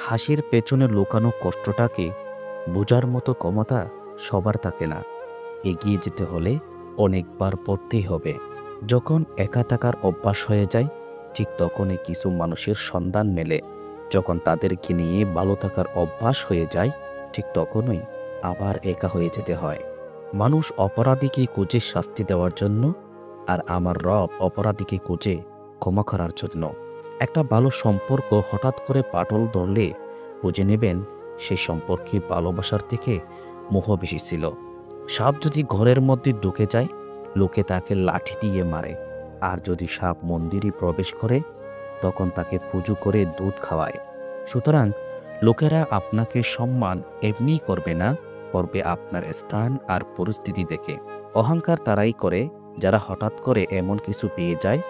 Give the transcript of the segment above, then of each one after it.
হাসির পেছনে লুকানো কষ্টটাকে বোঝার মতো ক্ষমতা সবার থাকে না। এগিয়ে যেতে হলে অনেকবার পড়তেই হবে। যখন একা থাকার অভ্যাস হয়ে যায়, ঠিক তখনই কিছু মানুষের সন্ধান মেলে। যখন তাদেরকে নিয়ে ভালো থাকার অভ্যাস হয়ে যায়, ঠিক তখনই আবার একা হয়ে যেতে হয়। মানুষ অপরাধীকে খুঁজে শাস্তি দেওয়ার জন্য, আর আমার রব অপরাধীকে খুঁজে ক্ষমা করার জন্য। একটা ভালো সম্পর্ক হঠাৎ করে পাটল ধরলে বুঝে নেবেন সেই সম্পর্কে ভালোবাসার থেকে মোহ বেশি ছিল। সাপ যদি ঘরের মধ্যে ঢুকে যায়, লোকে তাকে লাঠি দিয়ে মারে। আর যদি সাপ মন্দিরে প্রবেশ করে, তখন তাকে পুজো করে দুধ খাওয়ায়। সুতরাং লোকেরা আপনাকে সম্মান এমনিই করবে না, করবে আপনার স্থান আর পরিস্থিতি দেখে। অহংকার তারাই করে যারা হঠাৎ করে এমন কিছু পেয়ে যায়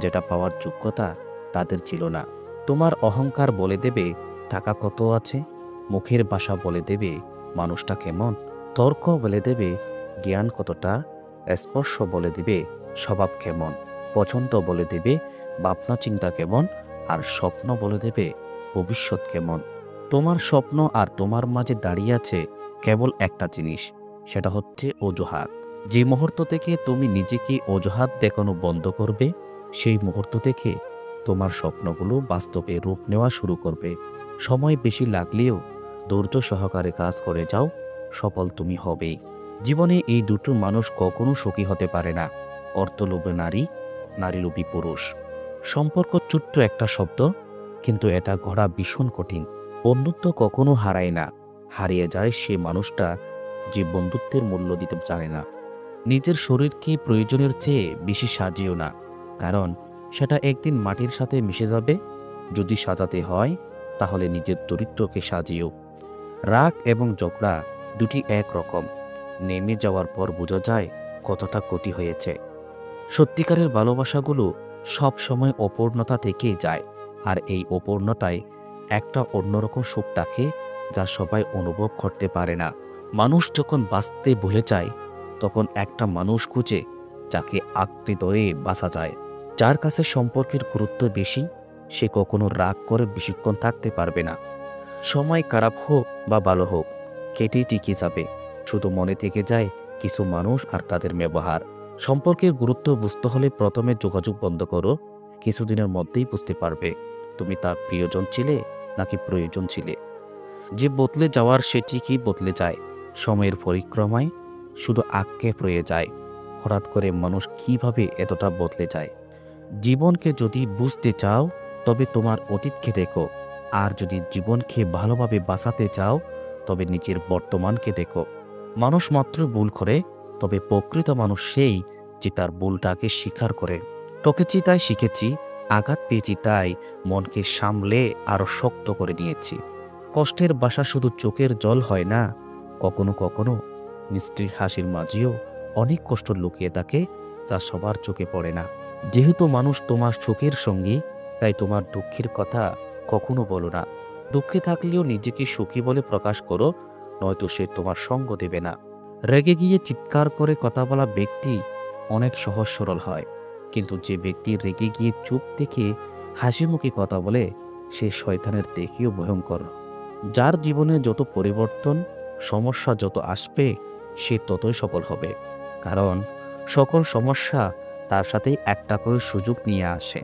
যেটা পাওয়ার যোগ্যতা তাদের ছিল না। তোমার অহংকার বলে দেবে টাকা কত আছে, মুখের ভাষা বলে দেবে মানুষটা কেমন, তর্ক বলে দেবে জ্ঞান কতটা, স্পর্শ বলে দেবে স্বভাব কেমন, পছন্দ বলে দেবে ভাবনা চিন্তা কেমন, আর স্বপ্ন বলে দেবে ভবিষ্যৎ কেমন। তোমার স্বপ্ন আর তোমার মাঝে দাঁড়িয়ে আছে কেবল একটা জিনিস, সেটা হচ্ছে অজুহাত। যে মুহূর্ত থেকে তুমি নিজেকে অজুহাত দেখানো বন্ধ করবে, সেই মুহূর্ত থেকে তোমার স্বপ্নগুলো বাস্তবে রূপ নেওয়া শুরু করবে। সময় বেশি লাগলেও ধৈর্য সহকারে কাজ করে যাও, সফল তুমি হবেই। জীবনে এই দুটো মানুষ কখনো সুখী হতে পারে না, অর্থলোভী নারী, নারীলোভী পুরুষ। সম্পর্ক ছোট্ট একটা শব্দ, কিন্তু এটা গড়া ভীষণ কঠিন। বন্ধুত্ব কখনো হারায় না, হারিয়ে যায় সে মানুষটা যে বন্ধুত্বের মূল্য দিতে জানে না। নিজের শরীরকে প্রয়োজনের চেয়ে বেশি সাজিও না, কারণ সেটা একদিন মাটির সাথে মিশে যাবে। যদি সাজাতে হয় তাহলে নিজের চরিত্রকে সাজিও। রাগ এবং ঝগড়া দুটি এক রকম, নেমে যাওয়ার পর বোঝা যায় কতটা ক্ষতি হয়েছে। সত্যিকারের ভালোবাসাগুলো সব সময় অপূর্ণতা থেকেই যায়, আর এই অপূর্ণতায় একটা অন্যরকম সুখ থাকে যা সবাই অনুভব করতে পারে না। মানুষ যখন বাঁচতে ভুলে যায়, তখন একটা মানুষ খুঁজে যাকে আঁকড়ে ধরে বাঁচা যায়। যার কাছে সম্পর্কের গুরুত্ব বেশি, সে কখনো রাগ করে বেশিক্ষণ থাকতে পারবে না। সময় খারাপ হোক বা ভালো হোক, কেটেই টিকে যাবে। শুধু মনে থেকে যায় কিছু মানুষ আর তাদের ব্যবহার। সম্পর্কের গুরুত্ব বুঝতে হলে প্রথমে যোগাযোগ বন্ধ করো। কিছুদিনের মধ্যেই বুঝতে পারবে তুমি তার প্রিয়জন ছিলে নাকি প্রয়োজন ছিলে। যে বদলে যাওয়ার সে ঠিকই বদলে যায়, সময়ের পরিক্রমায় শুধু আক্ষেপ রয়ে যায় হঠাৎ করে মানুষ কিভাবে এতটা বদলে যায়। জীবনকে যদি বুঝতে চাও তবে তোমার অতীতকে দেখো, আর যদি জীবনকে ভালোভাবে বাঁচাতে চাও তবে নিজের বর্তমানকে দেখো। মানুষ মাত্র ভুল করে, তবে প্রকৃত মানুষ সেই যে তার ভুলটাকে স্বীকার করে। ঠকেছি তাই শিখেছি, আঘাত পেয়েছি তাই মনকে সামলে আরো শক্ত করে নিয়েছি। কষ্টের বাসা শুধু চোখের জল হয় না, কখনো কখনো মিষ্টির হাসির মাঝেও অনেক কষ্ট লুকিয়ে থাকে, যা সবার চোখে পড়ে না। যেহেতু মানুষ তোমার সুখের সঙ্গী, তাই তোমার দুঃখের কথা কখনো বলো না। দুঃখে থাকলেও নিজেকে সুখী বলে প্রকাশ করো, নয়তো সে তোমার সঙ্গ দেবে না। রেগে গিয়ে চিৎকার করে কথা বলা ব্যক্তি অনেক সহজ সরল হয়, কিন্তু যে ব্যক্তি রেগে গিয়ে চুপ থেকে হাসি মুখে কথা বলে, সে শয়তানের থেকেও ভয়ঙ্কর। যার জীবনে যত পরিবর্তন, সমস্যা যত আসবে, সে ততই সফল হবে, কারণ সকল সমস্যা তার সাথে একটা করে সুযোগ নিয়ে আসে।